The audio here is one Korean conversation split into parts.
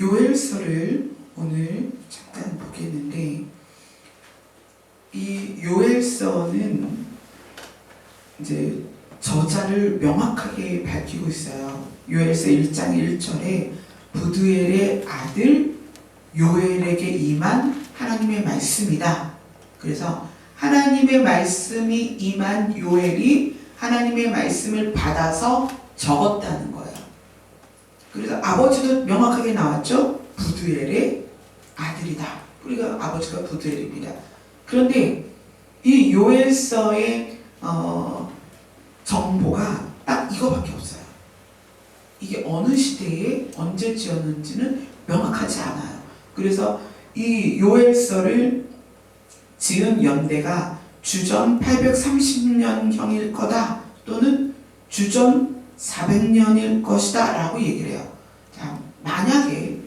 요엘서를 오늘 잠깐 보겠는데, 이 요엘서는 이제 저자를 명확하게 밝히고 있어요. 요엘서 1장 1절에 부두엘의 아들 요엘에게 임한 하나님의 말씀이다. 그래서 하나님의 말씀이 임한 요엘이 하나님의 말씀을 받아서 적었다는 거예요. 그래서 아버지도 명확하게 나왔죠. 부두엘의 아들이다. 우리가 아버지가 부두엘입니다. 그런데 이 요엘서의 정보가 딱 이거밖에 없어요. 이게 어느 시대에 언제 지었는지는 명확하지 않아요. 그래서 이 요엘서를 지은 연대가 주전 830년경일 거다 또는 주전 400년일 것이다 라고 얘기를 해요. 자, 만약에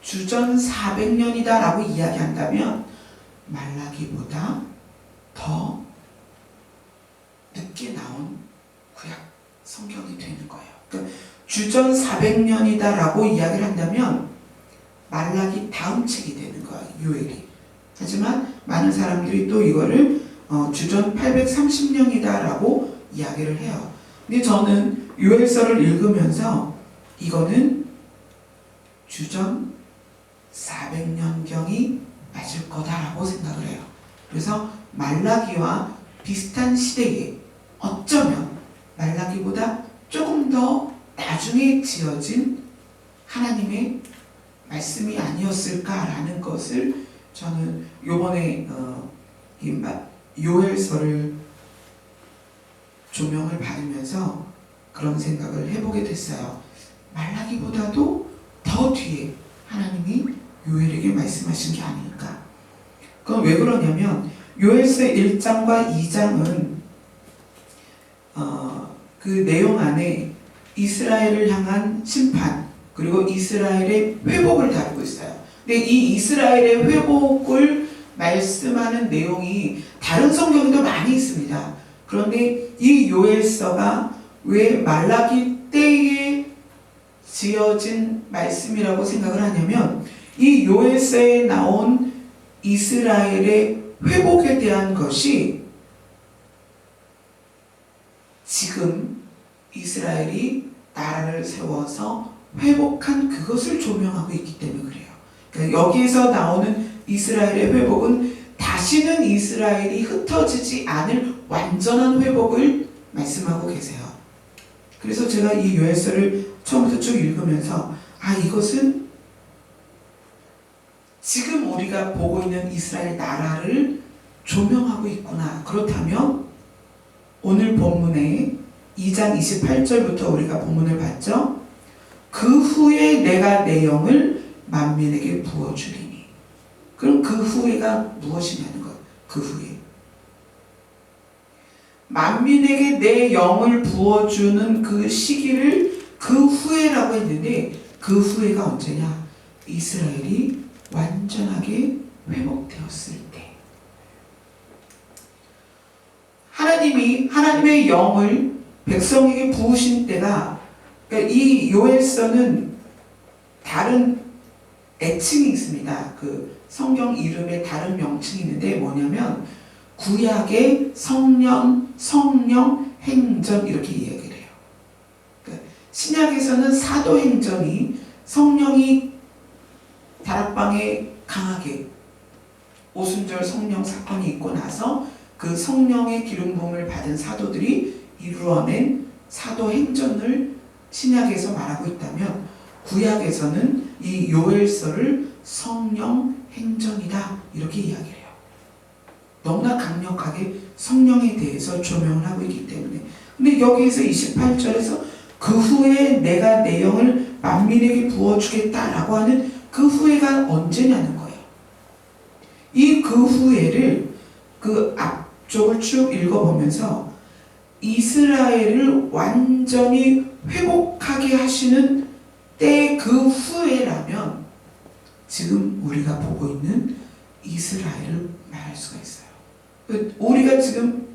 주전 400년이다 라고 이야기한다면 말라기보다 더 늦게 나온 구약 성경이 되는 거예요. 그러니까 주전 400년이다 라고 이야기를 한다면 말라기 다음 책이 되는 거예요. 요엘이. 하지만 많은 사람들이 또 이거를 주전 830년이다 라고 이야기를 해요. 근데 저는 요엘서를 읽으면서 이거는 주전 400년경이 맞을 거다라고 생각을 해요. 그래서 말라기와 비슷한 시대에 어쩌면 말라기보다 조금 더 나중에 지어진 하나님의 말씀이 아니었을까라는 것을 저는 요번에 요엘서를 조명을 받으면서 그런 생각을 해보게 됐어요. 말라기보다도 더 뒤에 하나님이 요엘에게 말씀하신 게 아닐까. 그건 왜 그러냐면 요엘서 1장과 2장은 그 내용 안에 이스라엘을 향한 심판 그리고 이스라엘의 회복을 다루고 있어요. 근데 이 이스라엘의 회복을 말씀하는 내용이 다른 성경에도 많이 있습니다. 그런데 이 요엘서가 왜 말라기 때에 지어진 말씀이라고 생각을 하냐면 이 요엘서에 나온 이스라엘의 회복에 대한 것이 지금 이스라엘이 나라를 세워서 회복한 그것을 조명하고 있기 때문에 그래요. 그러니까 여기에서 나오는 이스라엘의 회복은 다시는 이스라엘이 흩어지지 않을 완전한 회복을 말씀하고 계세요. 그래서 제가 이 요엘서를 처음부터 쭉 읽으면서 이것은 지금 우리가 보고 있는 이스라엘 나라를 조명하고 있구나. 그렇다면 오늘 본문에 2장 28절부터 우리가 본문을 봤죠. 그 후에 내가 내 영을 만민에게 부어주리니. 그럼 그 후에가 무엇이냐는 거예요. 그 후에 만민에게 내 영을 부어주는 그 시기를 그 후에라고 했는데 그 후에가 언제냐? 이스라엘이 완전하게 회복되었을 때. 하나님이 하나님의 영을 백성에게 부으신 때가, 그러니까 이 요엘서는 다른 애칭이 있습니다. 그 성경 이름에 다른 명칭이 있는데 뭐냐면 구약의 성령, 행전 이렇게 이야기를 해요. 그러니까 신약에서는 사도행전이 성령이 다락방에 강하게 오순절 성령 사건이 있고 나서 그 성령의 기름 부음을 받은 사도들이 이루어낸 사도행전을 신약에서 말하고 있다면 구약에서는 이 요엘서를 성령 행전이다 이렇게 이야기를 해요. 너무나 강력하게 성령에 대해서 조명을 하고 있기 때문에. 근데 여기에서 28절에서 그 후에 내가 내 영을 만민에게 부어주겠다라고 하는 그 후에가 언제냐는 거예요. 이 그 후에를 그 앞쪽을 쭉 읽어보면서 이스라엘을 완전히 회복하게 하시는 때 그 후에라면 지금 우리가 보고 있는 이스라엘을 말할 수가 있어요. 우리가 지금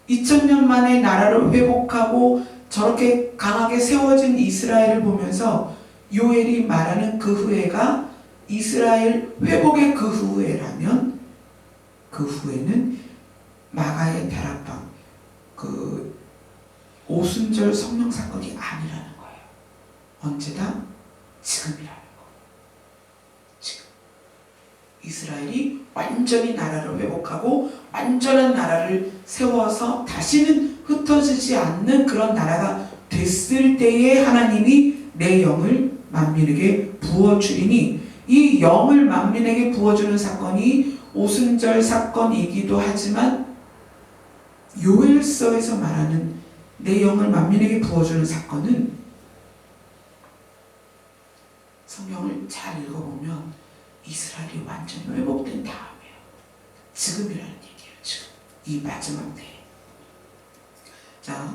2000년 만에 나라를 회복하고 저렇게 강하게 세워진 이스라엘을 보면서 요엘이 말하는 그 후회가 이스라엘 회복의 그 후회라면 그 후회는 마가의 다락방 그 오순절 성령 사건이 아니라는 거예요. 언제다? 지금이라는 거예요. 지금 이스라엘이 완전히 나라를 회복하고 완전한 나라를 세워서 다시는 흩어지지 않는 그런 나라가 됐을 때에 하나님이 내 영을 만민에게 부어주리니, 이 영을 만민에게 부어주는 사건이 오순절 사건이기도 하지만 요엘서에서 말하는 내 영을 만민에게 부어주는 사건은 성경을 잘 읽어보면 이스라엘이 완전히 회복된 다음에요. 지금이라는 얘기예요. 지금 이 마지막 때에. 자,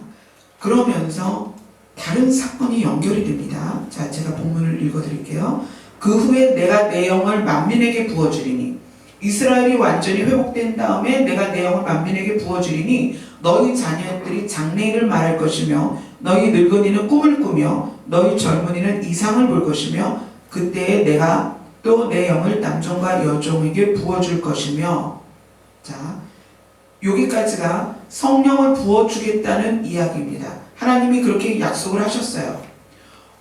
그러면서 다른 사건이 연결이 됩니다. 자, 제가 본문을 읽어드릴게요. 그 후에 내가 내 영을 만민에게 부어주리니, 이스라엘이 완전히 회복된 다음에 내가 내 영을 만민에게 부어주리니 너희 자녀들이 장래일을 말할 것이며 너희 늙은이는 꿈을 꾸며 너희 젊은이는 이상을 볼 것이며 그때에 내가 또 내 영을 남종과 여종에게 부어줄 것이며. 자, 여기까지가 성령을 부어주겠다는 이야기입니다. 하나님이 그렇게 약속을 하셨어요.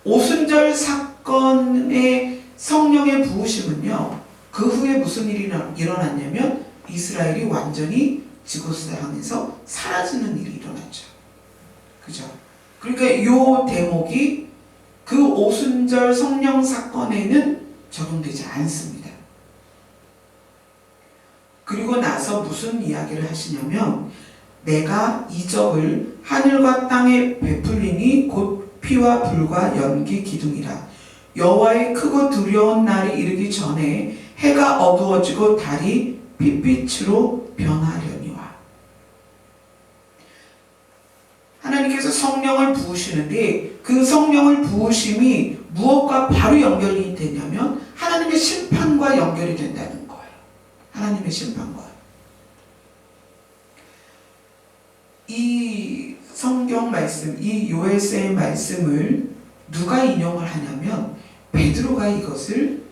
오순절 사건의 성령의 부으심은요, 그 후에 무슨 일이 일어났냐면 이스라엘이 완전히 지구상에서 사라지는 일이 일어났죠. 그죠? 그러니까 이 대목이 그 오순절 성령 사건에는 적용되지 않습니다. 그리고 나서 무슨 이야기를 하시냐면 내가 이적을 하늘과 땅에 베풀리니 곧 피와 불과 연기 기둥이라. 여호와의 크고 두려운 날이 이르기 전에 해가 어두워지고 달이 빛빛으로 변하려니와. 하나님께서 성령을 부으시는데 그 성령을 부으심이 무엇과 바로 연결이 되냐면 하나님의 심판과 연결이 된다는 거예요. 하나님의 심판과. 이 성경 말씀, 이 요엘서의 말씀을 누가 인용을 하냐면 베드로가 이것을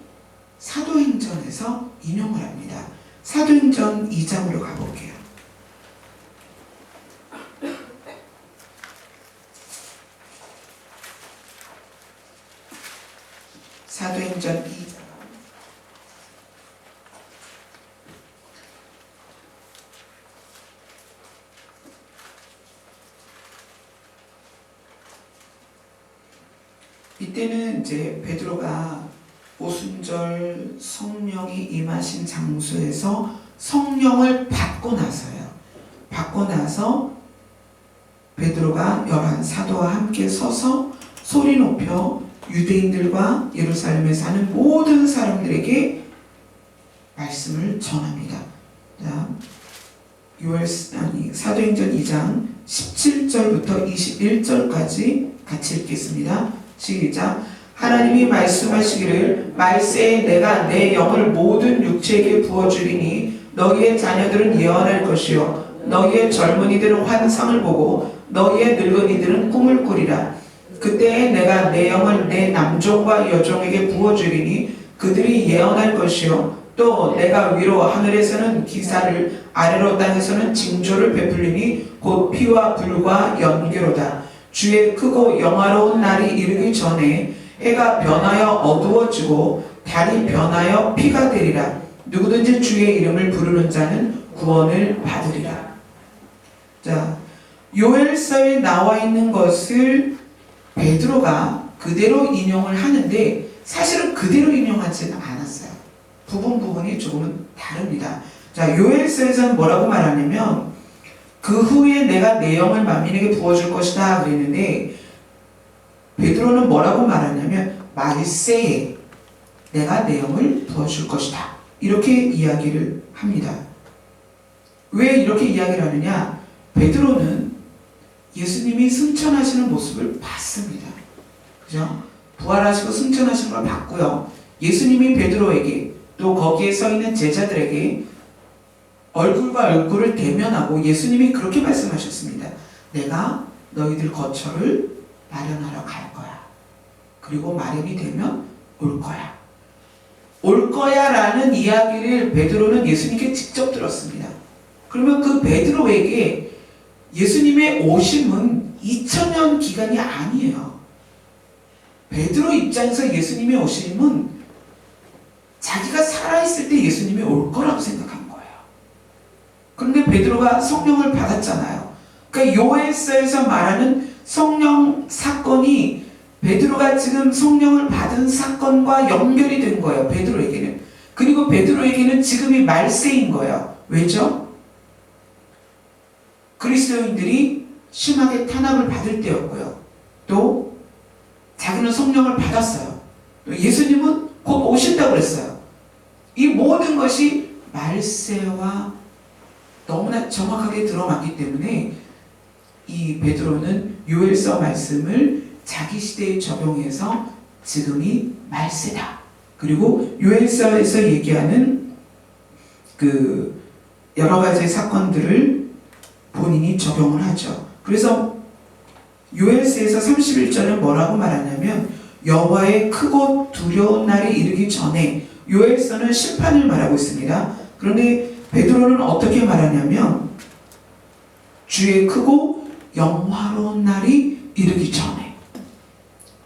사도행전에서 인용을 합니다. 사도행전 2장으로 가볼게요. 사도행전 2장. 이때는 이제 베드로가 오순절 성령이 임하신 장소에서 성령을 받고 나서요. 받고 나서 베드로가 11 사도와 함께 서서 소리 높여 유대인들과 예루살렘에 사는 모든 사람들에게 말씀을 전합니다. 자, 사도행전 2장 17절부터 21절까지 같이 읽겠습니다. 시작. 하나님이 말씀하시기를 말세에 내가 내 영을 모든 육체에게 부어주리니 너희의 자녀들은 예언할 것이요 너희의 젊은이들은 환상을 보고 너희의 늙은이들은 꿈을 꾸리라. 그때에 내가 내 영을 내 남종과 여종에게 부어주리니 그들이 예언할 것이요 또 내가 위로 하늘에서는 기사를 아래로 땅에서는 징조를 베풀리니 곧 피와 불과 연기로다. 주의 크고 영화로운 날이 이르기 전에 해가 변하여 어두워지고 달이 변하여 피가 되리라. 누구든지 주의 이름을 부르는 자는 구원을 받으리라. 자, 요엘서에 나와 있는 것을 베드로가 그대로 인용을 하는데 사실은 그대로 인용하지는 않았어요. 부분이 조금은 다릅니다. 자, 요엘서에서는 뭐라고 말하냐면 그 후에 내가 내 영을 만민에게 부어줄 것이다 그랬는데 베드로는 뭐라고 말하냐면 말세에 내가 내 영을 부어줄 것이다 이렇게 이야기를 합니다. 왜 이렇게 이야기를 하느냐? 베드로는 예수님이 승천하시는 모습을 봤습니다. 그죠? 부활하시고 승천하시는 걸 봤고요. 예수님이 베드로에게 또 거기에 서 있는 제자들에게 얼굴과 얼굴을 대면하고 예수님이 그렇게 말씀하셨습니다. 내가 너희들 거처를 마련하러 갈 거야. 그리고 마련이 되면 올 거야. 올 거야 라는 이야기를 베드로는 예수님께 직접 들었습니다. 그러면 그 베드로에게 예수님의 오심은 2000년 기간이 아니에요. 베드로 입장에서 예수님의 오심은 자기가 살아있을 때 예수님이 올 거라고 생각한 거예요. 그런데 베드로가 성령을 받았잖아요. 그러니까 요엘서에서 말하는 성령 사건이 베드로가 지금 성령을 받은 사건과 연결이 된 거예요. 베드로에게는. 그리고 베드로에게는 지금이 말세인 거예요. 왜죠? 그리스도인들이 심하게 탄압을 받을 때였고요. 또 자기는 성령을 받았어요. 예수님은 곧 오신다고 그랬어요. 이 모든 것이 말세와 너무나 정확하게 들어맞기 때문에 이 베드로는 요엘서 말씀을 자기 시대에 적용해서 지금이 말세다. 그리고 요엘서에서 얘기하는 그 여러 가지 사건들을 본인이 적용을 하죠. 그래서 요엘서에서 31절은 뭐라고 말하냐면 여호와의 크고 두려운 날이 이르기 전에, 요엘서는 심판을 말하고 있습니다. 그런데 베드로는 어떻게 말하냐면 주의 크고 영화로운 날이 이르기 전에,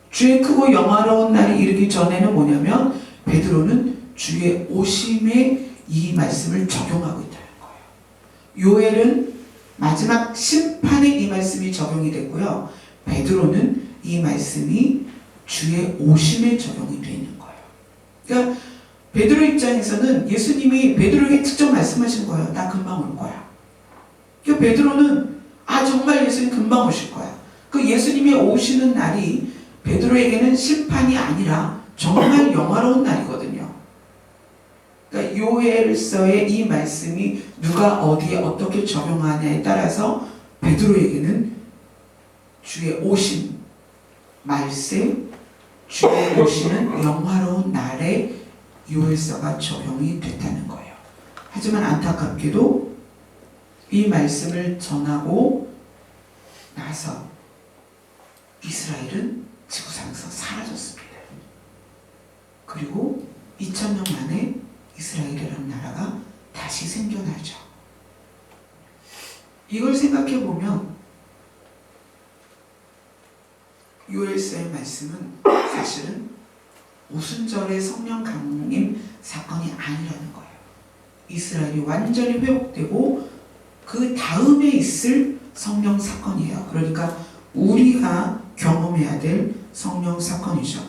주의 크고 영화로운 날이 이르기 전에는 뭐냐면 베드로는 주의 오심에 이 말씀을 적용하고 있다는 거예요. 요엘은 마지막 심판에 이 말씀이 적용이 됐고요. 베드로는 이 말씀이 주의 오심에 적용이 되는 거예요. 그러니까 베드로 입장에서는 예수님이 베드로에게 직접 말씀하신 거예요. 나 금방 올 거야. 그러니까 베드로는 정말 예수님 금방 오실 거야. 그 예수님이 오시는 날이 베드로에게는 심판이 아니라 정말 영화로운 날이거든요. 그러니까 요엘서의 이 말씀이 누가 어디에 어떻게 적용하냐에 따라서 베드로에게는 주의 오심, 말세, 주의 오시는 영화로운 날에 요엘서가 적용이 됐다는 거예요. 하지만 안타깝게도 이 말씀을 전하고 나서 이스라엘은 지구상에서 사라졌습니다. 그리고 2000년 만에 이스라엘이라는 나라가 다시 생겨나죠. 이걸 생각해 보면 요엘서의 말씀은 사실은 오순절의 성령 강림 사건이 아니라는 거예요. 이스라엘이 완전히 회복되고 그 다음에 있을 성령 사건이에요. 그러니까 우리가 경험해야 될 성령 사건이죠.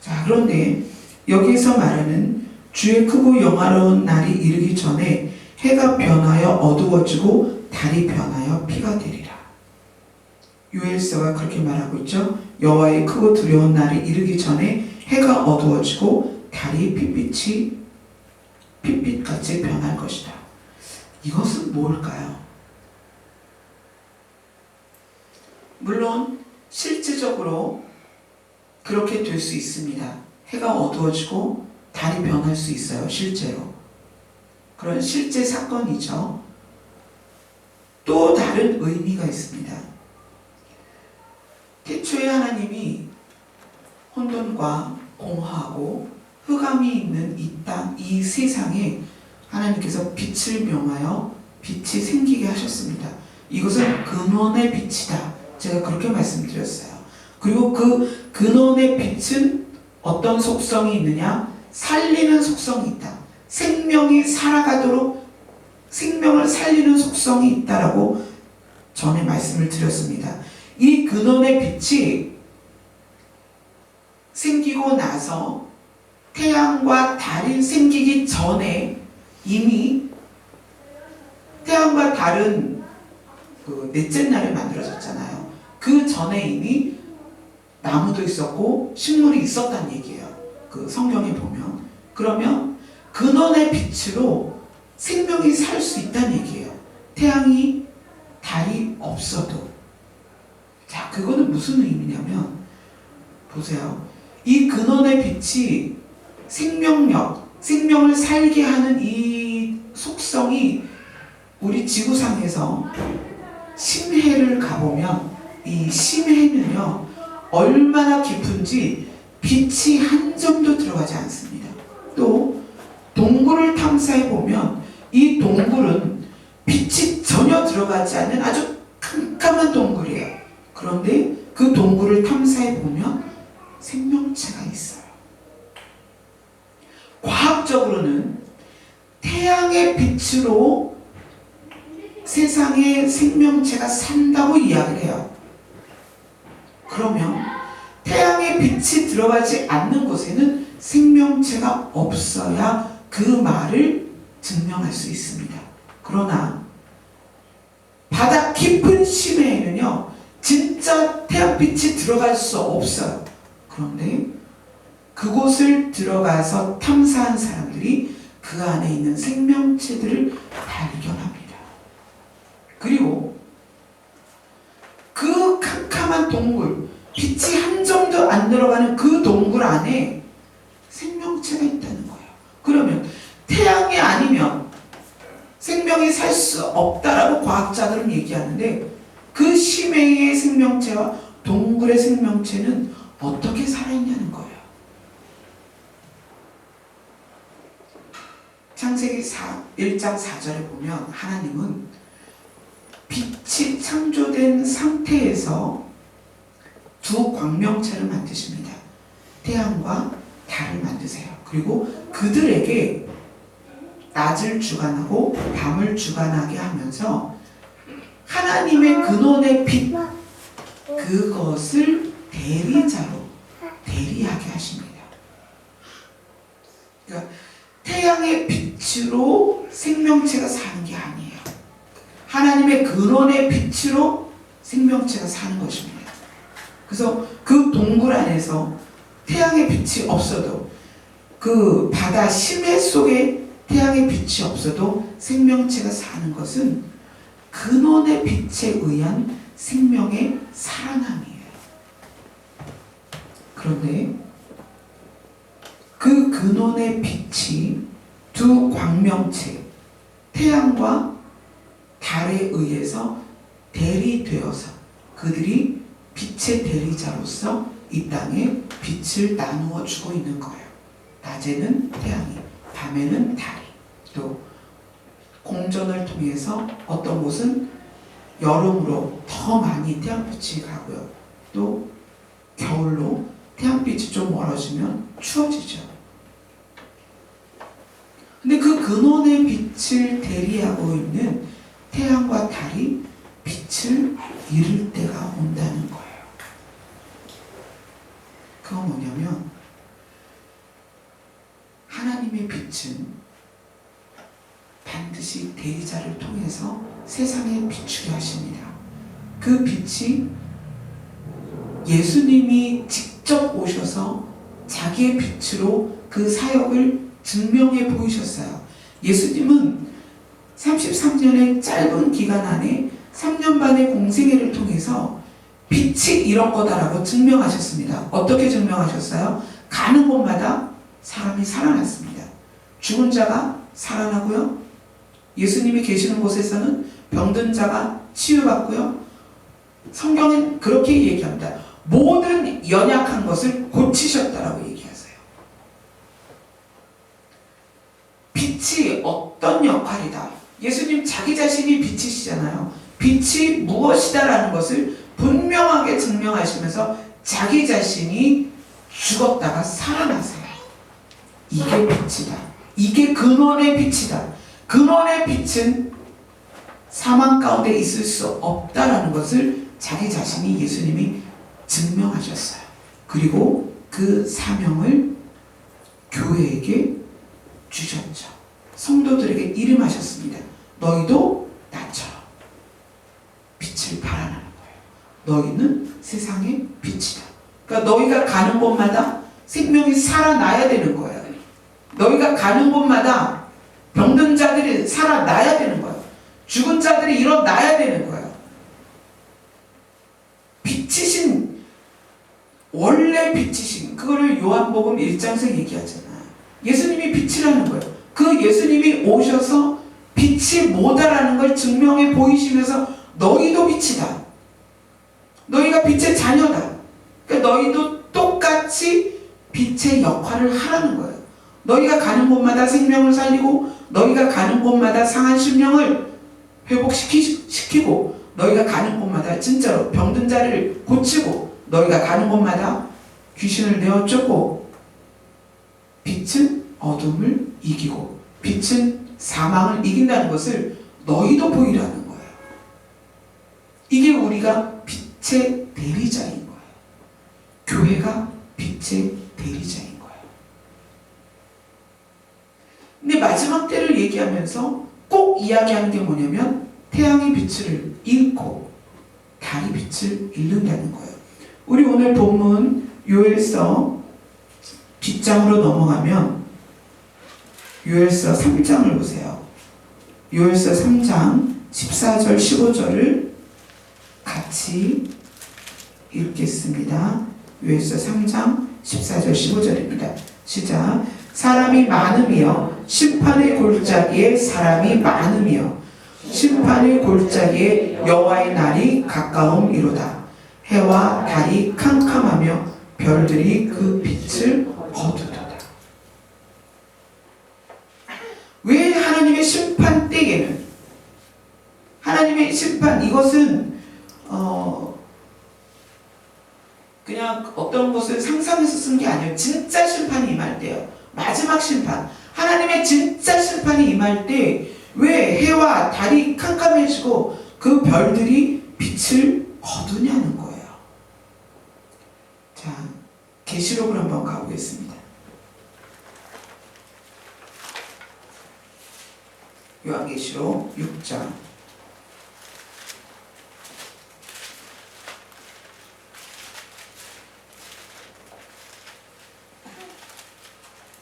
자, 그런데 여기서 말하는 주의 크고 영화로운 날이 이르기 전에 해가 변하여 어두워지고 달이 변하여 피가 되리라. 요엘서가 그렇게 말하고 있죠. 여호와의 크고 두려운 날이 이르기 전에 해가 어두워지고 달이 핏빛같이 변할 것이다. 이것은 뭘까요? 물론 실제적으로 그렇게 될 수 있습니다. 해가 어두워지고 달이 변할 수 있어요. 실제로. 그런 실제 사건이죠. 또 다른 의미가 있습니다. 태초에 하나님이 혼돈과 공허하고 흑암이 있는 이 땅, 이 세상에 하나님께서 빛을 명하여 빛이 생기게 하셨습니다. 이것은 근원의 빛이다. 제가 그렇게 말씀드렸어요. 그리고 그 근원의 빛은 어떤 속성이 있느냐? 살리는 속성이 있다. 생명이 살아가도록 생명을 살리는 속성이 있다라고 전에 말씀을 드렸습니다. 이 근원의 빛이 생기고 나서 태양과 달이 생기기 전에 이미 태양과 달은 그 넷째 날에 만들어졌잖아요. 그 전에 이미 나무도 있었고 식물이 있었다는 얘기예요. 그 성경에 보면. 그러면 근원의 빛으로 생명이 살 수 있다는 얘기예요. 태양이 달이 없어도. 자, 그거는 무슨 의미냐면 보세요. 이 근원의 빛이 생명력, 생명을 살게 하는 이 속성이 우리 지구상에서 심해를 가보면 이 심해는요 얼마나 깊은지 빛이 한 점도 들어가지 않습니다. 또 동굴을 탐사해 보면 이 동굴은 빛이 전혀 들어가지 않는 아주 깜깜한 동굴이에요. 그런데 그 동굴을 탐사해 보면 생명체가 있어요. 과학적으로는 태양의 빛으로 세상에 생명체가 산다고 이야기를 해요. 그러면 태양의 빛이 들어가지 않는 곳에는 생명체가 없어야 그 말을 증명할 수 있습니다. 그러나 바다 깊은 심해에는요, 진짜 태양빛이 들어갈 수 없어요. 그런데 그곳을 들어가서 탐사한 사람들이 그 안에 있는 생명체들을 발견합니다. 그리고 그 캄캄한 동굴, 빛이 한 점도 안 들어가는 그 동굴 안에 생명체가 있다는 거예요. 그러면 태양이 아니면 생명이 살 수 없다라고 과학자들은 얘기하는데, 그 심해의 생명체와 동굴의 생명체는 어떻게 살아있냐는 거예요. 창세기 1장 4절에 보면 하나님은 빛이 창조된 상태에서 두 광명체를 만드십니다. 태양과 달을 만드세요. 그리고 그들에게 낮을 주관하고 밤을 주관하게 하면서 하나님의 근원의 빛, 그것을 대리자로 대리하게 하십니다. 그러니까 태양의 빛으로 생명체가 사는 게 아니에요. 하나님의 근원의 빛으로 생명체가 사는 것입니다. 그래서 그 동굴 안에서 태양의 빛이 없어도, 그 바다 심해 속에 태양의 빛이 없어도 생명체가 사는 것은 근원의 빛에 의한 생명의 살아남이에요. 그런데 그 근원의 빛이 두 광명체, 태양과 달에 의해서 대리되어서 그들이 빛의 대리자로서 이 땅에 빛을 나누어 주고 있는 거예요. 낮에는 태양이, 밤에는 달이. 또 공전을 통해서 어떤 곳은 여름으로 더 많이 태양빛이 가고요. 또 겨울로 태양빛이 좀 멀어지면 추워지죠. 근데 그 근원의 빛을 대리하고 있는 태양과 달이 빛을 잃을 때가 온다는 거예요. 그건 뭐냐면, 하나님의 빛은 반드시 대리자를 통해서 세상에 비추게 하십니다. 그 빛이 예수님이 직접 오셔서 자기의 빛으로 그 사역을 증명해 보이셨어요. 예수님은 33년의 짧은 기간 안에 3년 반의 공생애를 통해서 빛이 이런 거다라고 증명하셨습니다. 어떻게 증명하셨어요? 가는 곳마다 사람이 살아났습니다. 죽은 자가 살아나고요. 예수님이 계시는 곳에서는 병든 자가 치유받고요. 성경은 그렇게 얘기합니다. 모든 연약한 것을 고치셨다라고 얘기하세요. 빛이 어떤 역할이다. 예수님 자기 자신이 빛이시잖아요. 빛이 무엇이다라는 것을 분명하게 증명하시면서 자기 자신이 죽었다가 살아나세요. 이게 빛이다. 이게 근원의 빛이다. 근원의 빛은 사망 가운데 있을 수 없다라는 것을 자기 자신이, 예수님이 증명하셨어요. 그리고 그 사명을 교회에게 주셨죠. 성도들에게 이름하셨습니다. 너희도 나처럼 빛을 발하는 거예요. 너희는 세상의 빛이다. 그러니까 너희가 가는 곳마다 생명이 살아나야 되는 거예요. 너희가 가는 곳마다 병든 자들이 살아나야 되는 거예요. 죽은 자들이 일어나야 되는 거예요. 빛이신, 원래 빛이신, 그거를 요한복음 1장에서 얘기하잖아요. 예수님이 빛이라는 거예요. 그 예수님이 오셔서 빛이 뭐다라는 걸 증명해 보이시면서 너희도 빛이다. 너희가 빛의 자녀다. 그러니까 너희도 똑같이 빛의 역할을 하라는 거예요. 너희가 가는 곳마다 생명을 살리고 너희가 가는 곳마다 상한 심령을 회복시키고 너희가 가는 곳마다 진짜로 병든 자를 고치고 너희가 가는 곳마다 귀신을 내어쫓고 빛은 어둠을 이기고 빛은 사망을 이긴다는 것을 너희도 보이라는 거예요. 이게 우리가 빛의 대리자인 거예요. 교회가 빛의 대리자인 거예요. 근데 마지막 때를 얘기하면서 꼭 이야기하는 게 뭐냐면 태양의 빛을 잃고 달의 빛을 잃는다는 거예요. 우리 오늘 본문 요엘서 뒷장으로 넘어가면 요엘서 3장을 보세요. 요엘서 3장 14절 15절을 같이 읽겠습니다. 요엘서 3장 14절 15절입니다. 시작. 사람이 많음이여 심판의 골짜기에 사람이 많음이여 심판의 골짜기에 여호와의 날이 가까움이로다. 해와 달이 캄캄하며 별들이 그 빛을 거두도다. 왜 하나님의 심판 때에는 하나님의 심판 이것은 그냥 어떤 것을 상상해서 쓴 게 아니에요. 진짜 심판이 임할 때요. 마지막 심판. 하나님의 진짜 심판이 임할 때 왜 해와 달이 캄캄해지고 그 별들이 빛을 거두냐는 거예요. 자, 계시록으로 한번 가보겠습니다. 요한계시록 6장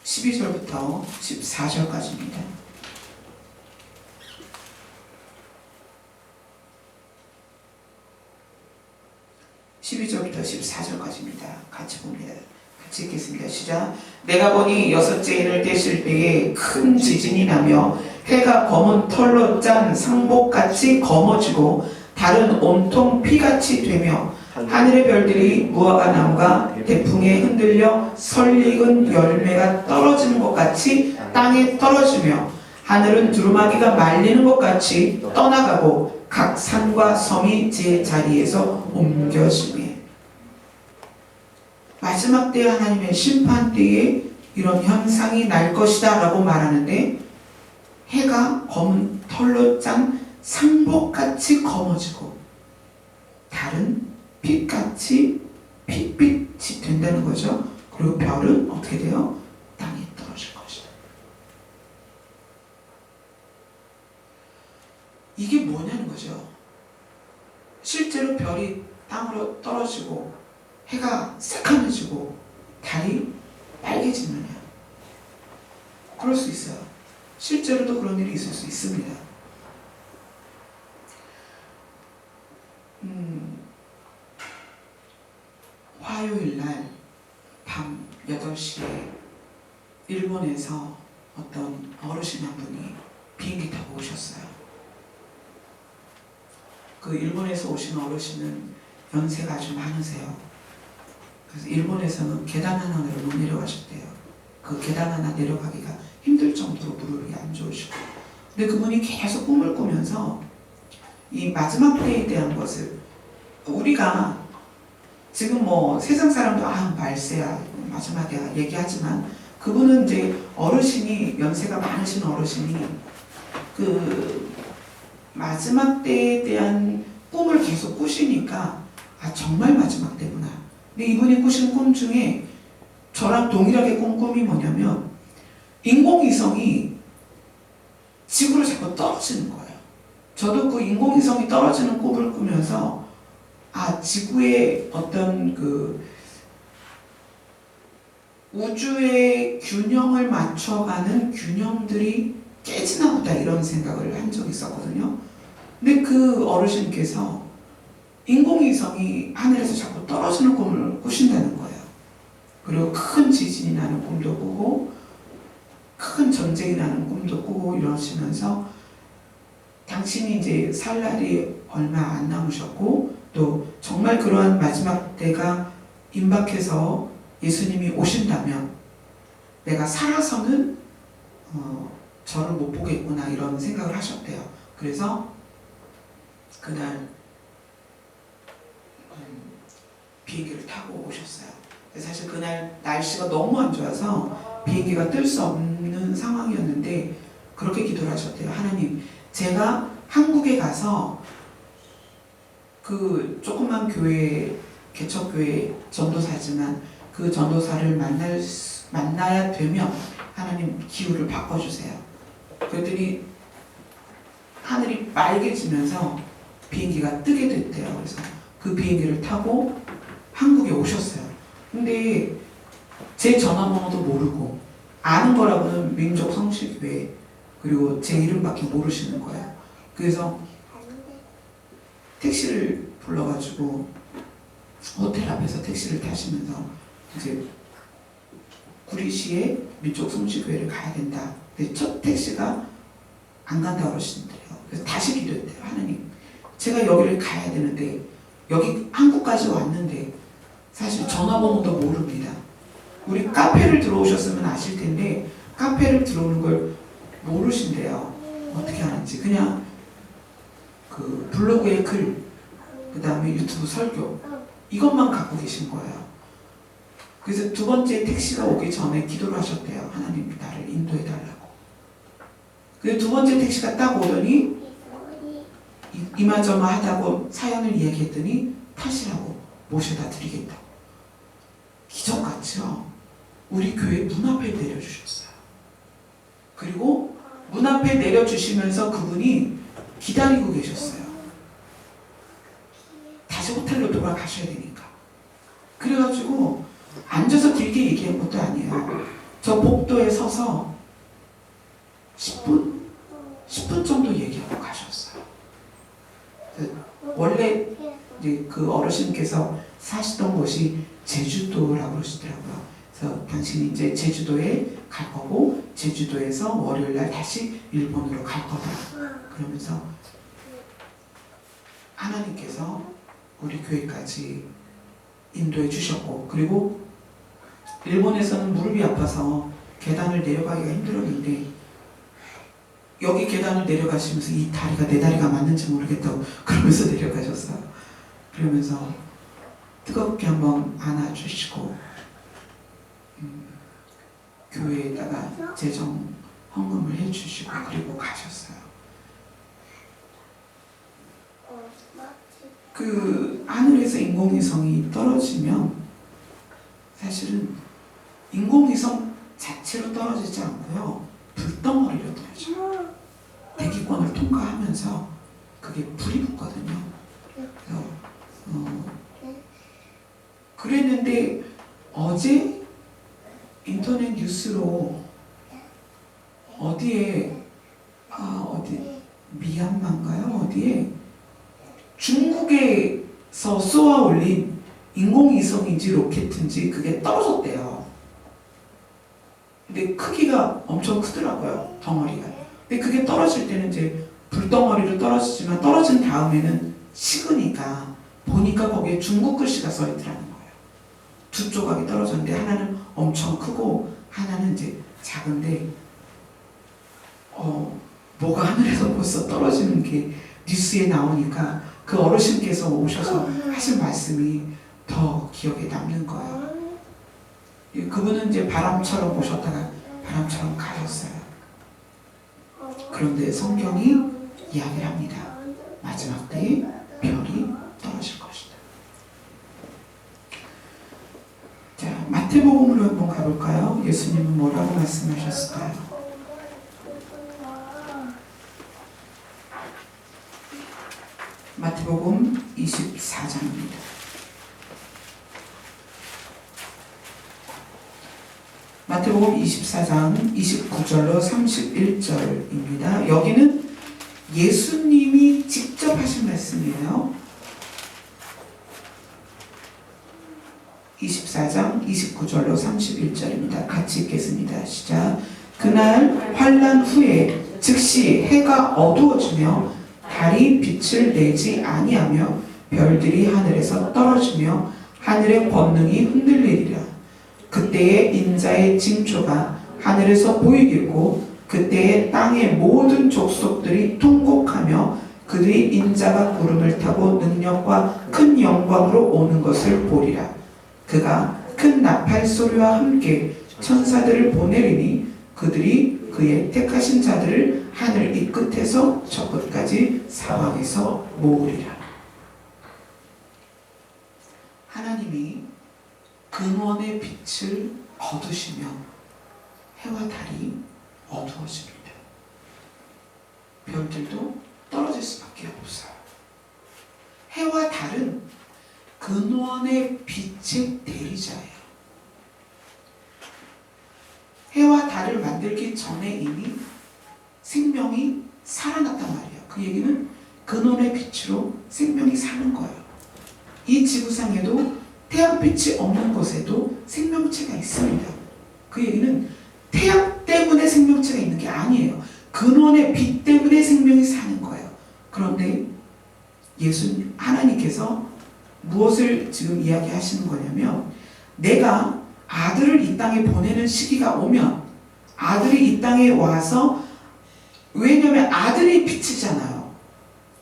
12절부터 14절까지입니다. 12절부터 14절까지입니다. 같이 봅니다. 같이 읽겠습니다. 시작. 내가 보니 여섯째 인을 떼실 때에 큰 지진이 나며 해가 검은 털로 짠 상복같이 검어지고 달은 온통 피같이 되며 하늘의 별들이 무화과 나무가 대풍에 흔들려 설익은 열매가 떨어지는 것 같이 땅에 떨어지며 하늘은 두루마기가 말리는 것 같이 떠나가고 각 산과 섬이 제 자리에서 옮겨지며 마지막 때 하나님의 심판 때에 이런 현상이 날 것이다 라고 말하는데 해가 검은 털로 짠 상복같이 검어지고 달은 빛같이 핏빛이 된다는 거죠. 그리고 별은 어떻게 돼요? 땅에 떨어질 것이다. 이게 뭐냐는 거죠. 실제로 별이 땅으로 떨어지고 해가 새카매지고 달이 빨개지느냐? 그럴 수 있어요. 실제로도 그런 일이 있을 수 있습니다. 화요일 날 밤 8시에 일본에서 어떤 어르신 한 분이 비행기 타고 오셨어요. 그 일본에서 오신 어르신은 연세가 아주 많으세요. 그래서 일본에서는 계단 하나로 못 내려가셨대요. 그 계단 하나 내려가기가 힘들 정도로 무릎이 안 좋으시고. 근데 그분이 계속 꿈을 꾸면서 이 마지막 때에 대한 것을 우리가 지금 뭐 세상 사람도 말세야 마지막이야 얘기하지만 그분은 이제 어르신이 연세가 많으신 어르신이 그 마지막 때에 대한 꿈을 계속 꾸시니까 정말 마지막 때구나. 근데 이분이 꾸신 꿈 중에 저랑 동일하게 꾼 꿈이 뭐냐면 인공위성이 지구로 자꾸 떨어지는 거예요. 저도 그 인공위성이 떨어지는 꿈을 꾸면서 지구의 어떤 그 우주의 균형을 맞춰가는 균형들이 깨지나 보다 이런 생각을 한 적이 있었거든요. 근데 그 어르신께서 인공위성이 하늘에서 자꾸 떨어지는 꿈을 꾸신다는 거예요. 그리고 큰 지진이 나는 꿈도 꾸고 큰 전쟁이 나는 꿈도 꾸고 이러시면서 당신이 이제 살 날이 얼마 안 남으셨고 또 정말 그러한 마지막 때가 임박해서 예수님이 오신다면 내가 살아서는 저를 못 보겠구나 이런 생각을 하셨대요. 그래서 그날 비행기를 타고 오셨어요. 사실 그날 날씨가 너무 안 좋아서 비행기가 뜰 수 없는 상황이었는데 그렇게 기도를 하셨대요. 하나님, 제가 한국에 가서 그 조그만 교회, 개척교회 전도사지만 그 전도사를 만나야 되면 하나님 기후를 바꿔주세요. 그랬더니 하늘이 빨개지면서 비행기가 뜨게 됐대요. 그래서 그 비행기를 타고 한국에 오셨어요. 근데 제 전화번호도 모르고 아는 거라고는 민족 성실교회 그리고 제 이름밖에 모르시는 거예요. 그래서 택시를 불러가지고 호텔 앞에서 택시를 타시면서 이제 구리시에 민족 성실교회를 가야 된다. 근데 첫 택시가 안 간다고 그러시는데요. 그래서 다시 기도했대요. 하나님, 제가 여기를 가야 되는데 여기 한국까지 왔는데 사실 전화번호도 모릅니다. 우리 카페를 들어오셨으면 아실 텐데 카페를 들어오는 걸 모르신대요. 어떻게 하는지. 그냥 그 블로그의 글, 그 다음에 유튜브 설교 이것만 갖고 계신 거예요. 그래서 두 번째 택시가 오기 전에 기도를 하셨대요. 하나님, 나를 인도해달라고. 그래서 두 번째 택시가 딱 오더니 이마저마하다고 사연을 이야기했더니 타시라고 모셔다 드리겠다고. 기적같이요. 우리 교회 문 앞에 내려주셨어요. 그리고 문 앞에 내려주시면서 그분이 기다리고 계셨어요. 다시 호텔로 돌아가셔야 되니까. 그래가지고 앉아서 길게 얘기한 것도 아니에요. 저 복도에 서서 10분 정도 얘기하고 가셨어요. 원래 이제 그 어르신께서 사시던 곳이 제주도라고 그러시더라고요. 그래서 당신이 이제 제주도에 갈 거고 제주도에서 월요일날 다시 일본으로 갈 거다. 그러면서 하나님께서 우리 교회까지 인도해 주셨고, 그리고 일본에서는 무릎이 아파서 계단을 내려가기가 힘들었는데 여기 계단을 내려가시면서 이 다리가 내 다리가 맞는지 모르겠다고 그러면서 내려가셨어요. 그러면서 뜨겁게 한번 안아주시고 교회에다가 재정 헌금을 해주시고 그리고 가셨어요. 그 하늘에서 인공위성이 떨어지면 사실은 인공위성 자체로 떨어지지 않고요, 불덩어리로 떨어져요. 대기권을 통과하면서 그게 불이 붙거든요. 그래서 그랬는데 어제 인터넷 뉴스로 어디 미얀마인가요? 어디에 중국에서 쏘아 올린 인공위성인지 로켓인지 그게 떨어졌대요. 근데 크기가 엄청 크더라고요, 덩어리가. 근데 그게 떨어질 때는 이제 불덩어리로 떨어지지만 떨어진 다음에는 식으니까 보니까 거기에 중국 글씨가 써 있더라는 거예요. 두 조각이 떨어졌는데 하나는 엄청 크고 하나는 이제 작은데 뭐가 하늘에서 벌써 떨어지는 게 뉴스에 나오니까 그 어르신께서 오셔서 하신 말씀이 더 기억에 남는 거예요. 그분은 이제 바람처럼 오셨다가 바람처럼 가셨어요. 그런데 성경이 이야기를 합니다. 마지막 때에 별이 떨어질 것이다. 자, 마태복음으로 한번 가볼까요? 예수님은 뭐라고 말씀하셨을까요? 마태복음 24장입니다. 마태복음 24장 29절로 31절입니다. 여기는 예수님이 직접 하신 말씀이에요. 24장 29절로 31절입니다. 같이 읽겠습니다. 시작. 그날 환난 후에 즉시 해가 어두워지며 달이 빛을 내지 아니하며 별들이 하늘에서 떨어지며 하늘의 권능이 흔들리리라. 그때에 인자의 징조가 하늘에서 보이겠고 그때에 땅의 모든 족속들이 통곡하며 그들이 인자가 구름을 타고 능력과 큰 영광으로 오는 것을 보리라. 그가 큰 나팔 소리와 함께 천사들을 보내리니 그들이 그의 택하신 자들을 하늘 이 끝에서 저 끝까지 사방에서 모으리라. 하나님이 근원의 빛을 거두시면 해와 달이 어두워집니다. 별들도 떨어질 수밖에 없어요. 해와 달은 근원의 빛의 대리자예요. 해와 달을 만들기 전에 이미 생명이 살아났단 말이에요. 그 얘기는 근원의 빛으로 생명이 사는 거예요. 이 지구상에도 태양빛이 없는 곳에도 생명체가 있습니다. 그 얘기는 태양 때문에 생명체가 있는 게 아니에요. 근원의 빛 때문에 생명이 사는 거예요. 그런데 예수님, 하나님께서 무엇을 지금 이야기하시는 거냐면 내가 아들을 이 땅에 보내는 시기가 오면 아들이 이 땅에 와서 왜냐면 아들이 빛이잖아요.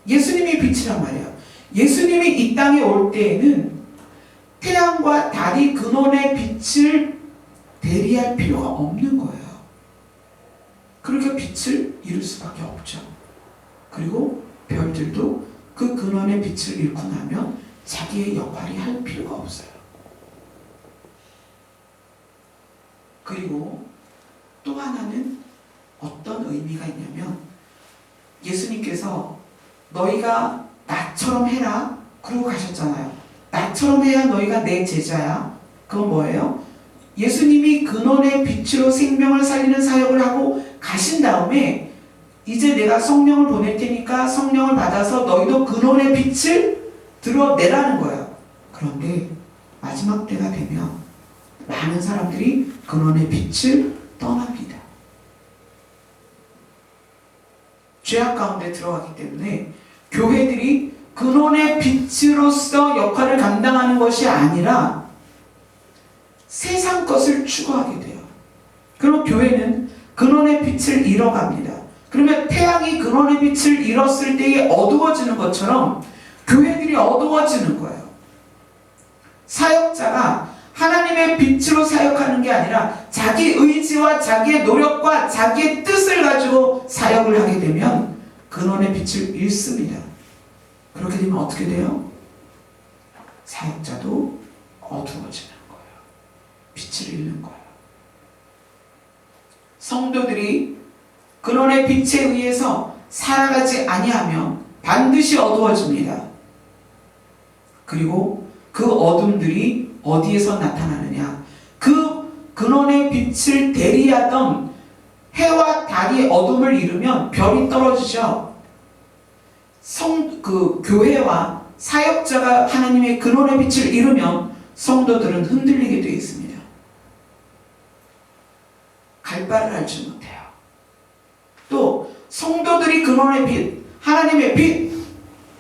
예수님이 빛이란 말이에요. 예수님이 이 땅에 올 때에는 태양과 달이 근원의 빛을 대리할 필요가 없는 거예요. 그러니까 빛을 잃을 수밖에 없죠. 그리고 별들도 그 근원의 빛을 잃고 나면 자기의 역할이 할 필요가 없어요. 그리고 또 하나는 어떤 의미가 있냐면 예수님께서 너희가 나처럼 해라 그러고 가셨잖아요. 나처럼 해야 너희가 내 제자야. 그건 뭐예요? 예수님이 근원의 빛으로 생명을 살리는 사역을 하고 가신 다음에 이제 내가 성령을 보낼 테니까 성령을 받아서 너희도 근원의 빛을 드러내라는 거예요. 그런데 마지막 때가 되면 많은 사람들이 근원의 빛을 떠납니다. 죄악 가운데 들어가기 때문에 교회들이 근원의 빛으로서 역할을 감당하는 것이 아니라 세상 것을 추구하게 돼요. 그럼 교회는 근원의 빛을 잃어갑니다. 그러면 태양이 근원의 빛을 잃었을 때에 어두워지는 것처럼 교회들이 어두워지는 거예요. 사역자가 하나님의 빛으로 사역하는 게 아니라 자기 의지와 자기의 노력과 자기의 뜻을 가지고 사역을 하게 되면 근원의 빛을 잃습니다. 그렇게 되면 어떻게 돼요? 사역자도 어두워지는 거예요. 빛을 잃는 거예요. 성도들이 근원의 빛에 의해서 살아가지 아니하면 반드시 어두워집니다. 그리고 그 어둠들이 어디에서 나타나느냐? 그 근원의 빛을 대리하던 해와 달이 어둠을 잃으면 별이 떨어지죠. 그 교회와 사역자가 하나님의 근원의 빛을 잃으면 성도들은 흔들리게 되어 있습니다. 갈 바를 알지 못해요. 또 성도들이 근원의 빛, 하나님의 빛,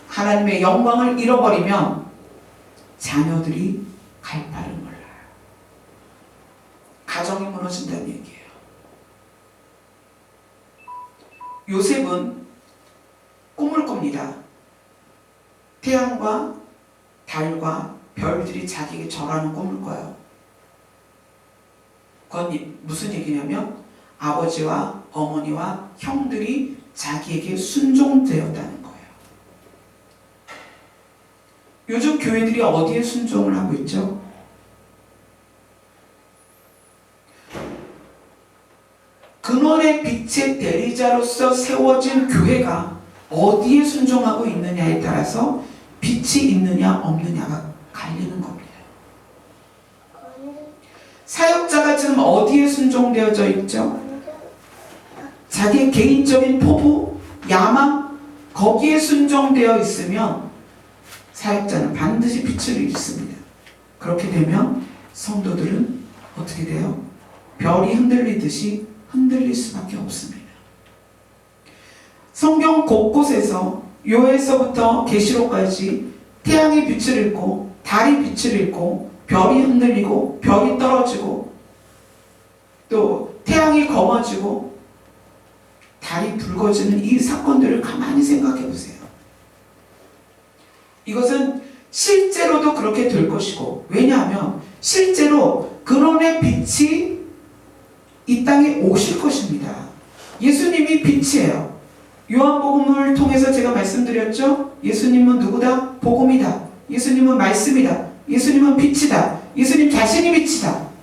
하나님의 영광을 잃어버리면 자녀들이 갈 바를 몰라요. 가정이 무너진다는 얘기예요. 요셉은 꿈을 꿉니다. 태양과 달과 별들이 자기에게 절하는 꿈을 꿔요. 그건 무슨 얘기냐면 아버지와 어머니와 형들이 자기에게 순종되었다는 거예요. 요즘 교회들이 어디에 순종을 하고 있죠? 근원의 빛의 대리자로서 세워진 교회가 어디에 순종하고 있느냐에 따라서 빛이 있느냐 없느냐가 갈리는 겁니다. 사역자가 지금 어디에 순종되어져 있죠? 자기의 개인적인 포부, 야망, 거기에 순종되어 있으면 사역자는 반드시 빛을 잃습니다. 그렇게 되면 성도들은 어떻게 돼요? 별이 흔들리듯이 흔들릴 수밖에 없습니다. 성경 곳곳에서 요엘서부터 계시록까지 태양이 빛을 잃고 달이 빛을 잃고 별이 흔들리고 별이 떨어지고 또 태양이 검어지고 달이 붉어지는 이 사건들을 가만히 생각해 보세요. 이것은 실제로도 그렇게 될 것이고, 왜냐하면 실제로 근원의 빛이 이 땅에 오실 것입니다. 예수님이 빛이에요. 요한복음을 통해서 제가 말씀드렸죠. 예수님은 누구다? 복음이다. 예수님은 말씀이다. 예수님은 빛이다. 예수님 자신이 빛이다.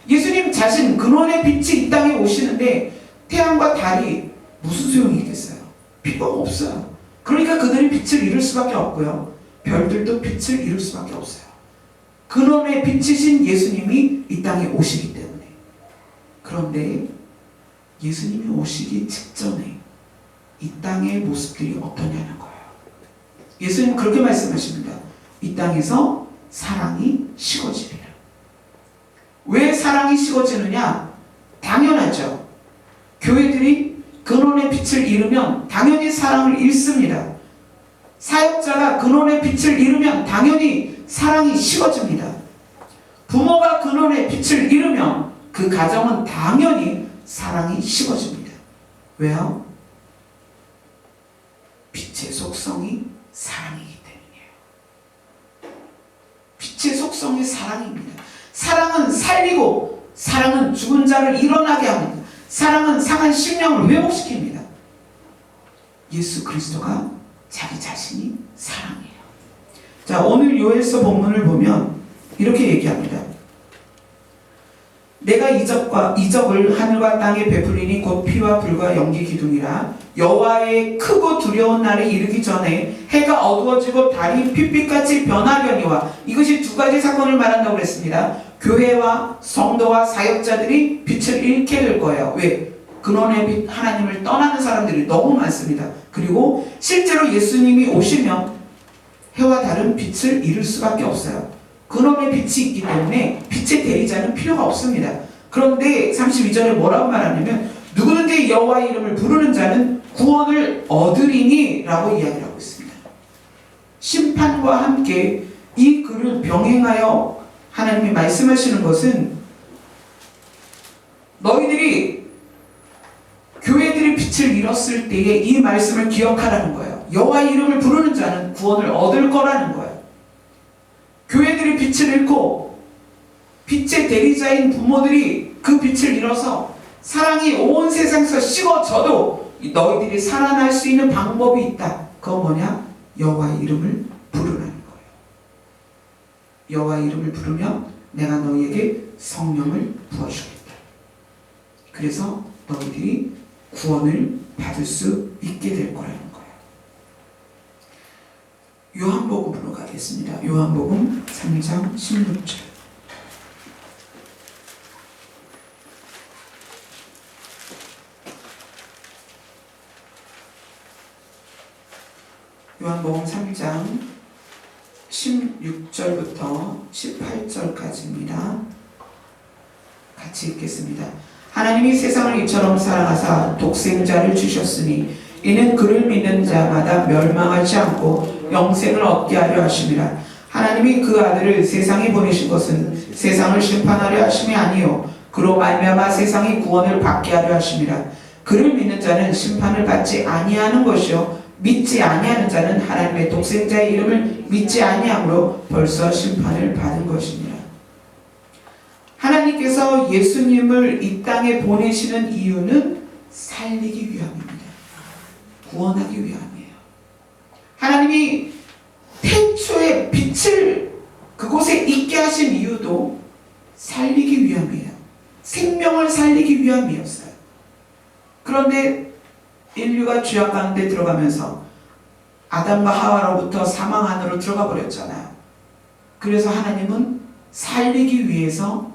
예수님 자신 근원의 빛이 이 땅에 오시는데 태양과 달이 무슨 소용이 있겠어요? 필요가 없어요. 그러니까 그들이 빛을 잃을 수밖에 없고요. 별들도 빛을 잃을 수밖에 없어요. 근원의 빛이신 예수님이 이 땅에 오시기 때문에. 그런데 예수님이 오시기 직전에 이 땅의 모습들이 어떠냐는 거예요. 예수님은 그렇게 말씀하십니다. 이 땅에서 사랑이 식어지리라. 왜 사랑이 식어지느냐? 당연하죠. 교회들이 근원의 빛을 잃으면 당연히 사랑을 잃습니다. 사역자가 근원의 빛을 잃으면 당연히 사랑이 식어집니다. 부모가 근원의 빛을 잃으면 그 가정은 당연히 사랑이 식어집니다. 왜요? 빛의 속성이 사랑이기 때문이에요. 빛의 속성이 사랑입니다. 사랑은 살리고, 사랑은 죽은 자를 일어나게 합니다. 사랑은 상한 심령을 회복시킵니다. 예수 그리스도가 자기 자신이 사랑이에요. 자, 오늘 요엘서 본문을 보면 이렇게 얘기합니다. 내가 이적을 하늘과 땅에 베풀리니 곧 피와 불과 연기 기둥이라. 여호와의 크고 두려운 날이 이르기 전에 해가 어두워지고 달이 핏빛같이 변하려니와. 이것이 두 가지 사건을 말한다고 그랬습니다. 교회와 성도와 사역자들이 빛을 잃게 될 거예요. 왜? 근원의 빛 하나님을 떠나는 사람들이 너무 많습니다. 그리고 실제로 예수님이 오시면 해와 달은 빛을 잃을 수밖에 없어요. 근원의 빛이 있기 때문에 빛의 대리자는 필요가 없습니다. 그런데 32절에 뭐라고 말하냐면 누구든지 여호와의 이름을 부르는 자는 구원을 얻으리니 라고 이야기를 하고 있습니다. 심판과 함께 이 글을 병행하여 하나님이 말씀하시는 것은 너희들이 교회들이 빛을 잃었을 때에 이 말씀을 기억하라는 거예요. 여호와의 이름을 부르는 자는 구원을 얻을 거라는 거예요. 교회들이 빛을 잃고 빛의 대리자인 부모들이 그 빛을 잃어서 사랑이 온 세상에서 식어져도 너희들이 살아날 수 있는 방법이 있다. 그건 뭐냐? 여호와의 이름을 부르라는 거예요. 여호와의 이름을 부르면 내가 너희에게 성령을 부어주겠다. 그래서 너희들이 구원을 받을 수 있게 될 거라는 거예요. 요한복음으로 가겠습니다. 요한복음 3장 16절. 요한복음 3장 16절부터 18절까지입니다. 같이 읽겠습니다. 하나님이 세상을 이처럼 사랑하사 독생자를 주셨으니 이는 그를 믿는 자마다 멸망하지 않고 영생을 얻게 하려 하심이라. 하나님이 그 아들을 세상에 보내신 것은 세상을 심판하려 하심이 아니요 그로 말미암아 세상이 구원을 받게 하려 하심이라. 그를 믿는 자는 심판을 받지 아니하는 것이요 믿지 아니하는 자는 하나님의 독생자의 이름을 믿지 아니함으로 벌써 심판을 받은 것이니라. 하나님께서 예수님을 이 땅에 보내시는 이유는 살리기 위함입니다. 구원하기 위함이에요. 하나님이 태초에 빛을 그곳에 있게 하신 이유도 살리기 위함이에요. 생명을 살리기 위함이었어요. 그런데 인류가 죄악 가운데 들어가면서 아담과 하와로부터 사망 안으로 들어가 버렸잖아요. 그래서 하나님은 살리기 위해서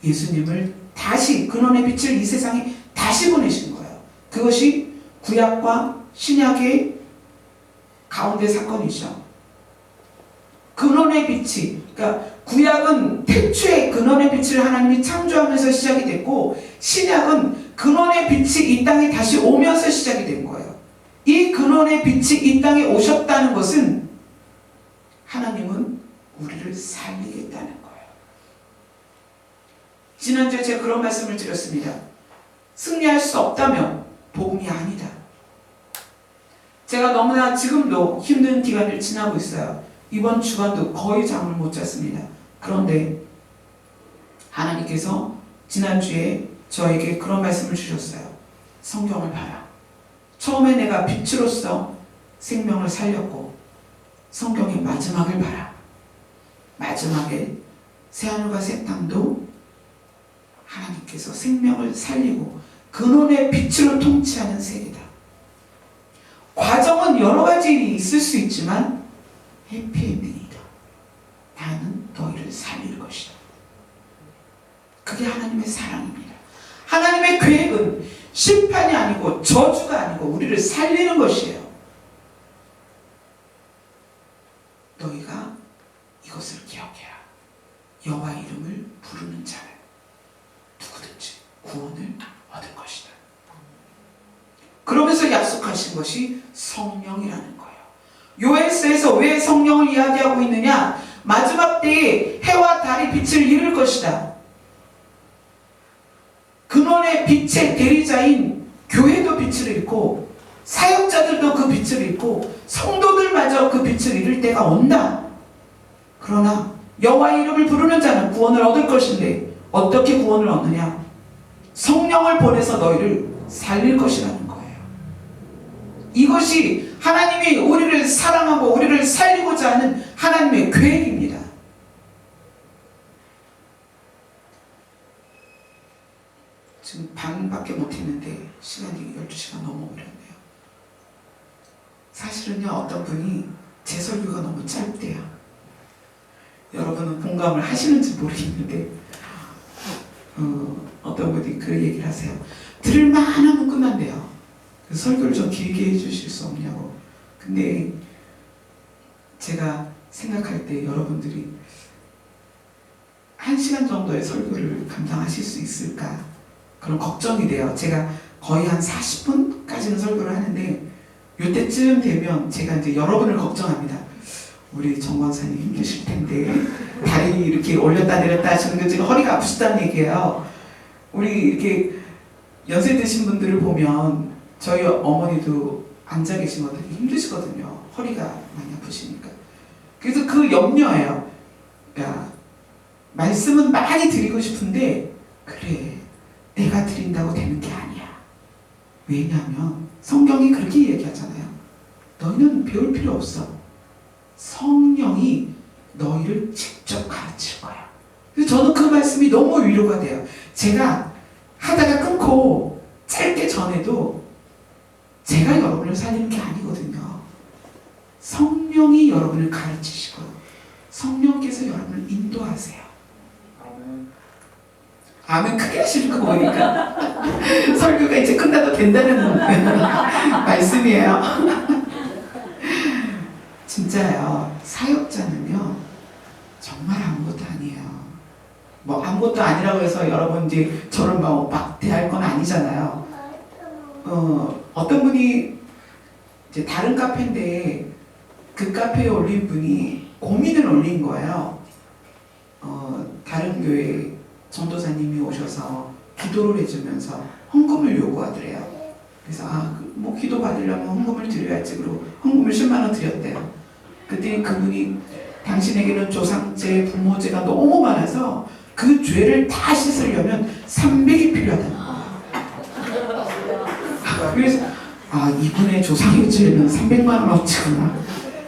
예수님을 다시 근원의 빛을 이 세상에 다시 보내신 거예요. 그것이 구약과 신약의 가운데 사건이죠. 근원의 빛이, 그러니까 구약은 태초에 근원의 빛을 하나님이 창조하면서 시작이 됐고, 신약은 근원의 빛이 이 땅에 다시 오면서 시작이 된 거예요. 이 근원의 빛이 이 땅에 오셨다는 것은 하나님은 우리를 살리겠다는 거예요. 지난주에 제가 그런 말씀을 드렸습니다. 승리할 수 없다면 복음이 아니다. 제가 너무나 지금도 힘든 기간을 지나고 있어요. 이번 주간도 거의 잠을 못 잤습니다. 그런데 하나님께서 지난주에 저에게 그런 말씀을 주셨어요. 성경을 봐라. 처음에 내가 빛으로서 생명을 살렸고 성경의 마지막을 봐라. 마지막에 새하늘과 새 땅도 하나님께서 생명을 살리고 근원의 빛으로 통치하는 세계다. 과정은 여러 가지 있을 수 있지만 해피엔딩이다. 나는 너희를 살릴 것이다. 그게 하나님의 사랑입니다. 하나님의 계획은 심판이 아니고 저주가 아니고 우리를 살리는 것이에요. 너희가 이것을 기억해라. 여호와 이름을 부르는 자는 누구든지 구원을 얻을 것이다. 그러면서 약속하신 것이 성령이라는 거예요. 요엘서에서 왜 성령을 이야기하고 있느냐? 마지막 때에 해와 달이 빛을 잃을 것이다. 근원의 빛의 대리자인 교회도 빛을 잃고 사역자들도 그 빛을 잃고 성도들마저 그 빛을 잃을 때가 온다. 그러나 여호와의 이름을 부르는 자는 구원을 얻을 것인데 어떻게 구원을 얻느냐? 성령을 보내서 너희를 살릴 것이라는 거예요. 이것이 하나님이 우리를 사랑하고 우리를 살리고자 하는 하나님의 계획입니다. 지금 반밖에 못했는데 시간이 12시간 넘어버렸네요. 사실은요, 어떤 분이 제 설교가 너무 짧대요. 여러분은 공감을 하시는지 모르겠는데 어떤 분이 그 얘기를 하세요. 들을만 하면 끝난대요. 설교를 좀 길게 해주실 수 없냐고. 근데 제가 생각할 때 여러분들이 1시간 정도의 설교를 감당하실 수 있을까 그런 걱정이 돼요. 제가 거의 한 40분까지는 설교를 하는데 이때쯤 되면 제가 이제 여러분을 걱정합니다. 우리 정 권사님 힘드실 텐데 다리 이렇게 올렸다 내렸다 하시는 게 지금 허리가 아프시다는 얘기예요. 우리 이렇게 연세 드신 분들을 보면 저희 어머니도 앉아 계시거든요. 힘드시거든요. 허리가 많이 아프시니까. 그래서 그 염려예요. 야, 말씀은 많이 드리고 싶은데 그래, 내가 드린다고 되는 게 아니야. 왜냐하면 성경이 그렇게 얘기하잖아요. 너희는 배울 필요 없어. 성령이 너희를 직접 가르칠 거야. 그래서 저는 그 말씀이 너무 위로가 돼요. 제가 하다가 끊고 짧게 전에도 제가 여러분을 살리는 게 아니거든요. 성령이 여러분을 가르치시고 성령께서 여러분을 인도하세요. 아멘 크게 하시는 거 보니까 설교가 이제 끝나도 된다는 말씀이에요. 진짜요. 사역자는요 정말 아무것도 아니에요. 뭐 아무것도 아니라고 해서 여러분 이제 저를 막 대할 건 아니잖아요. 어떤 분이 이제 다른 카페인데 그 카페에 올린 분이 고민을 올린 거예요. 다른 교회 전도사님이 오셔서 기도를 해주면서 헌금을 요구하더래요. 그래서 뭐 기도 받으려면 헌금을 드려야지. 그러고 헌금을 10만 원 드렸대요. 그때 그분이 당신에게는 조상죄, 부모죄가 너무 많아서 그 죄를 다 씻으려면 300이 필요하다는 거예요. 그래서 이분의 조상의 죄는 300만 원어치구나.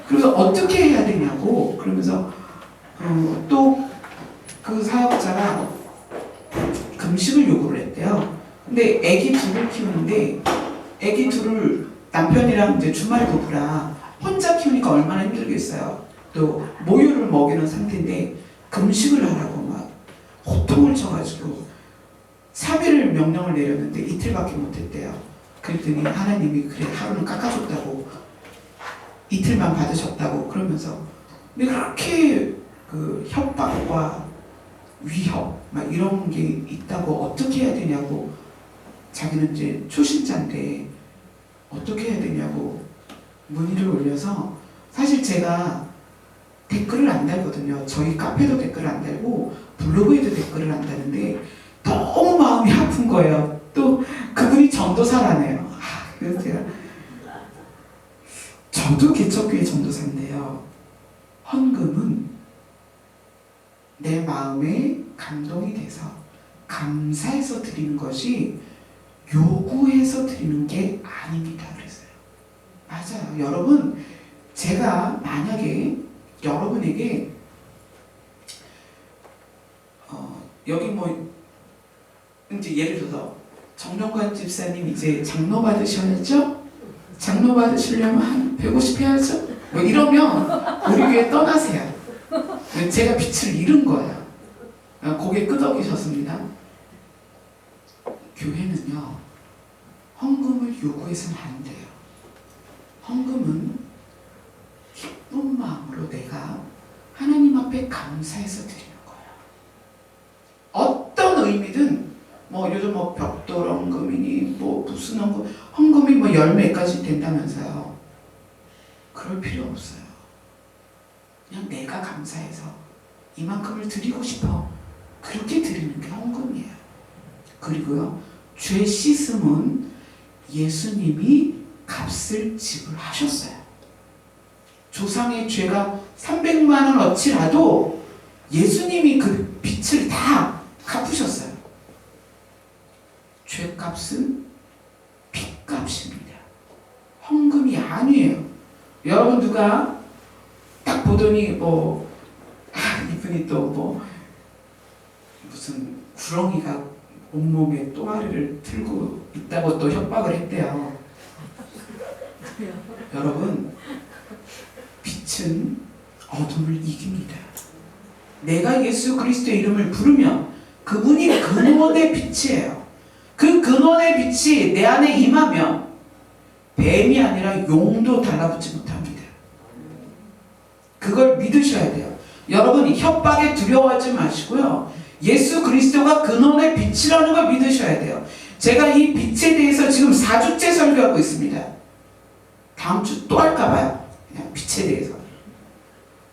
그래서 어떻게 해야 되냐고 그러면서 또 그 사역자가 금식을 요구를 했대요. 근데 아기 둘을 키우는데 아기 둘을 남편이랑 이제 주말 부부라 혼자 키우니까 얼마나 힘들겠어요. 또 모유를 먹이는 상태인데 금식을 하라고 막 호통을 쳐가지고 3일을 명령을 내렸는데 이틀밖에 못했대요. 그랬더니 하나님이 그래 하루는 깎아줬다고 이틀만 받으셨다고 그러면서 근데 그렇게 그 협박과 위협 막 이런 게 있다고 어떻게 해야 되냐고 자기는 이제 초신자인데 어떻게 해야 되냐고 문의를 올려서 사실 제가 댓글을 안 달거든요. 저희 카페도 댓글을 안 달고 블로그에도 댓글을 안 다는데 거예요. 또 그분이 전도사라네요. 그래서 제가 저도 개척교회 전도사인데요. 헌금은 내 마음에 감동이 돼서 감사해서 드리는 것이 요구해서 드리는 게 아닙니다. 그랬어요. 맞아요. 여러분, 제가 만약에 여러분에게 여기 뭐 이제 예를 들어서 정정관 집사님 이제 장로 받으셔야죠? 장로 받으시려면 한 150 해야죠? 뭐 이러면 우리 교회 떠나세요. 제가 빛을 잃은 거예요. 고개 끄덕이셨습니다. 교회는요, 헌금을 요구해서는 안 돼요. 헌금은 기쁜 마음으로 내가 하나님 앞에 감사해서 드리는 거예요. 어떤 의미든 뭐 요즘 뭐 벽돌 헌금이니 뭐 무슨 헌금이 뭐 10매까지 된다면서요. 그럴 필요 없어요. 그냥 내가 감사해서 이만큼을 드리고 싶어. 그렇게 드리는 게 헌금이에요. 그리고요, 죄 씻음은 예수님이 값을 지불하셨어요. 조상의 죄가 300만 원어치라도 예수님이 그 빚을 다 갚으셨어요. 죄값은 빚값입니다. 헌금이 아니에요. 여러분 누가 딱 보더니 이분이 또 무슨 구렁이가 온몸에 또아리를 틀고 있다고 또 협박을 했대요. 여러분, 빛은 어둠을 이깁니다. 내가 예수 그리스도의 이름을 부르면 그분이 근원의 빛이에요. 그 근원의 빛이 내 안에 임하면 뱀이 아니라 용도 달라붙지 못합니다. 그걸 믿으셔야 돼요. 여러분, 협박에 두려워하지 마시고요. 예수 그리스도가 근원의 빛이라는 걸 믿으셔야 돼요. 제가 이 빛에 대해서 지금 4주째 설교하고 있습니다. 다음 주 또 할까봐요. 그냥 빛에 대해서.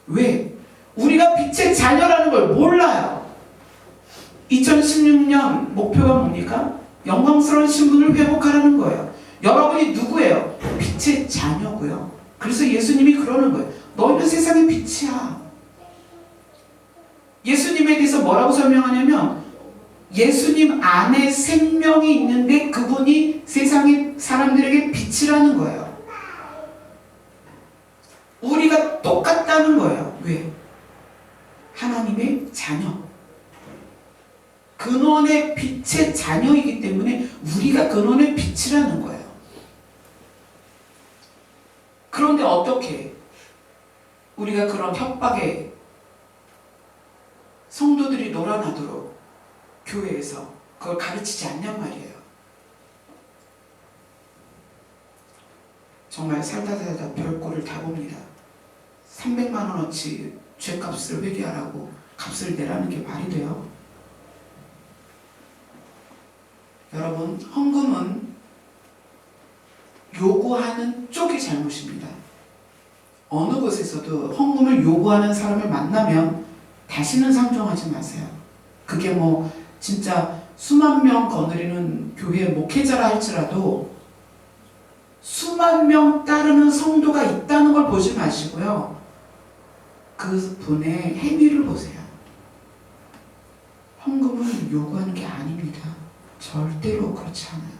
왜? 우리가 빛의 자녀라는 걸 몰라요. 2016년 목표가 뭡니까? 영광스러운 신분을 회복하라는 거예요. 여러분이 누구예요? 빛의 자녀고요. 그래서 예수님이 그러는 거예요. 너희는 세상의 빛이야. 예수님에 대해서 뭐라고 설명하냐면 예수님 안에 생명이 있는데 그분이 세상의 사람들에게 빛이라는 거예요. 우리가 똑같다는 거예요. 왜? 하나님의 자녀. 근원의 빛의 자녀이기 때문에 우리가 근원의 빛이라는 거예요. 그런데 어떻게 우리가 그런 협박에 성도들이 놀아나도록 교회에서 그걸 가르치지 않냔 말이에요. 정말 살다 별꼴을 다 봅니다. 300만 원어치 죄값을 회개하라고 값을 내라는 게 말이 돼요? 여러분, 헌금은 요구하는 쪽이 잘못입니다. 어느 곳에서도 헌금을 요구하는 사람을 만나면 다시는 상종하지 마세요. 그게 뭐 진짜 수만 명 거느리는 교회 목회자라 할지라도 수만 명 따르는 성도가 있다는 걸 보지 마시고요. 그 분의 행위를 보세요. 헌금은 요구하는 게 아닙니다. 절대로 그렇지 않아요.